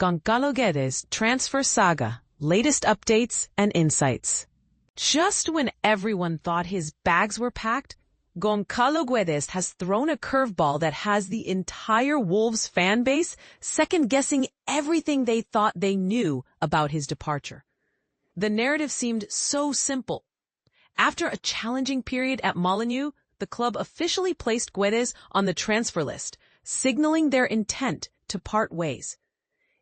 Goncalo Guedes transfer saga, latest updates and insights. Just when everyone thought his bags were packed, Goncalo Guedes has thrown a curveball that has the entire Wolves fan base second-guessing everything they thought they knew about his departure. The narrative seemed so simple. After a challenging period at Molineux, the club officially placed Guedes on the transfer list, signaling their intent to part ways.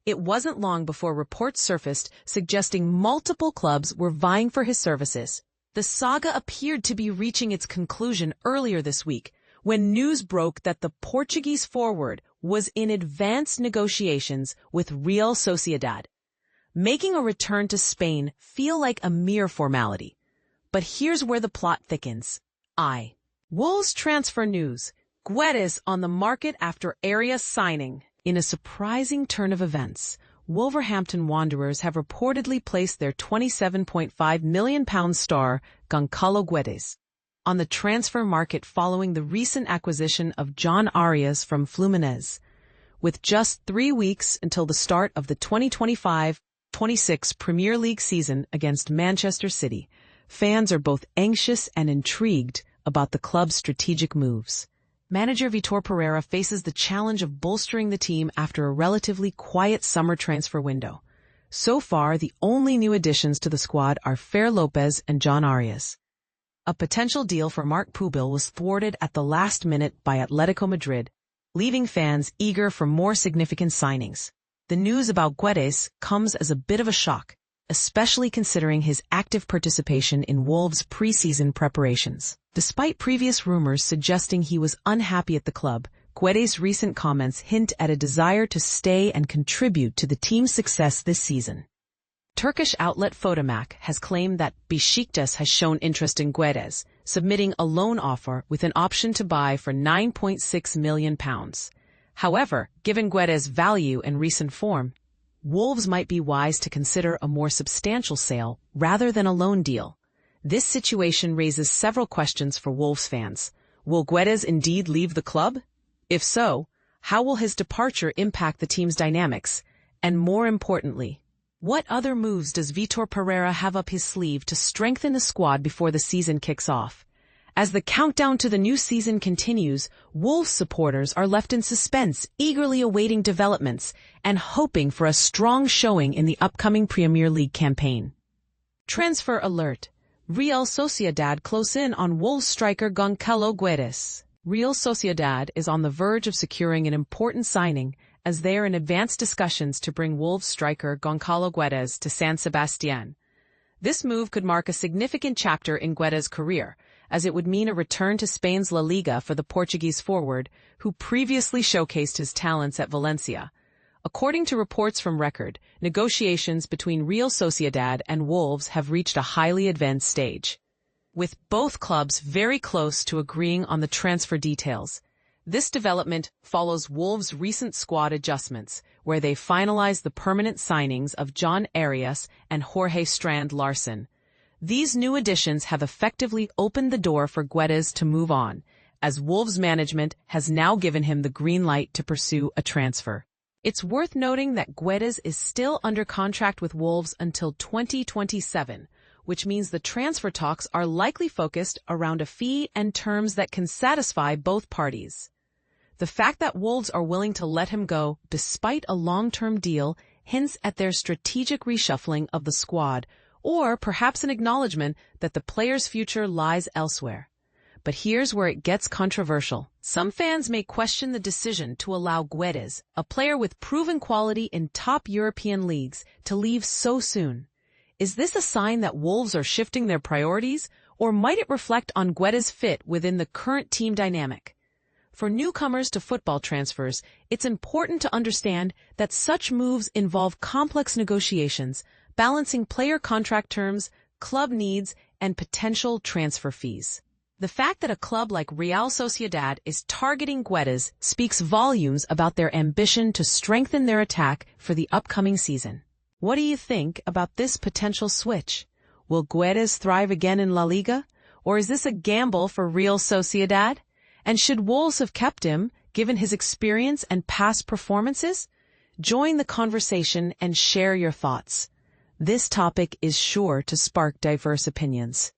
It wasn't long before reports surfaced suggesting multiple clubs were vying for his services. The saga appeared to be reaching its conclusion earlier this week when news broke that the Portuguese forward was in advanced negotiations with Real Sociedad, making a return to Spain feel like a mere formality. But here's where the plot thickens. Wolves transfer news. Guedes on the market after Arias signing. In a surprising turn of events, Wolverhampton Wanderers have reportedly placed their £27.5 million star Goncalo Guedes on the transfer market following the recent acquisition of Jhon Arias from Fluminense. With just 3 weeks until the start of the 2025-26 Premier League season against Manchester City, fans are both anxious and intrigued about the club's strategic moves. Manager Vitor Pereira faces the challenge of bolstering the team after a relatively quiet summer transfer window. So far, the only new additions to the squad are Lopez and Jhon Arias. A potential deal for Marc Pubil was thwarted at the last minute by Atletico Madrid, leaving fans eager for more significant signings. The news about Guedes comes as a bit of a shock, especially considering his active participation in Wolves' pre-season preparations. Despite previous rumors suggesting he was unhappy at the club, Guedes' recent comments hint at a desire to stay and contribute to the team's success this season. Turkish outlet Fotomak has claimed that Besiktas has shown interest in Guedes, submitting a loan offer with an option to buy for £9.6 million. However, given Guedes' value and recent form, Wolves might be wise to consider a more substantial sale rather than a loan deal. This situation raises several questions for Wolves fans. Will Guedes indeed leave the club? If so, how will his departure impact the team's dynamics? And more importantly, what other moves does Vitor Pereira have up his sleeve to strengthen the squad before the season kicks off? As the countdown to the new season continues, Wolves supporters are left in suspense, eagerly awaiting developments and hoping for a strong showing in the upcoming Premier League campaign. Transfer alert. Real Sociedad close in on Wolves striker Goncalo Guedes. Real Sociedad is on the verge of securing an important signing as they are in advanced discussions to bring Wolves striker Goncalo Guedes to San Sebastián. This move could mark a significant chapter in Guedes' career, as it would mean a return to Spain's La Liga for the Portuguese forward, who previously showcased his talents at Valencia. According to reports from Record, negotiations between Real Sociedad and Wolves have reached a highly advanced stage, with both clubs very close to agreeing on the transfer details. This development follows Wolves' recent squad adjustments, where they finalized the permanent signings of Jhon Arias and Jorge Strand Larsen. These new additions have effectively opened the door for Guedes to move on, as Wolves management has now given him the green light to pursue a transfer. It's worth noting that Guedes is still under contract with Wolves until 2027, which means the transfer talks are likely focused around a fee and terms that can satisfy both parties. The fact that Wolves are willing to let him go despite a long-term deal hints at their strategic reshuffling of the squad, or perhaps an acknowledgement that the player's future lies elsewhere. But here's where it gets controversial. Some fans may question the decision to allow Guedes, a player with proven quality in top European leagues, to leave so soon. Is this a sign that Wolves are shifting their priorities, or might it reflect on Guedes' fit within the current team dynamic? For newcomers to football transfers, it's important to understand that such moves involve complex negotiations, balancing player contract terms, club needs, and potential transfer fees. The fact that a club like Real Sociedad is targeting Guedes speaks volumes about their ambition to strengthen their attack for the upcoming season. What do you think about this potential switch? Will Guedes thrive again in La Liga? Or is this a gamble for Real Sociedad? And should Wolves have kept him, given his experience and past performances? Join the conversation and share your thoughts. This topic is sure to spark diverse opinions.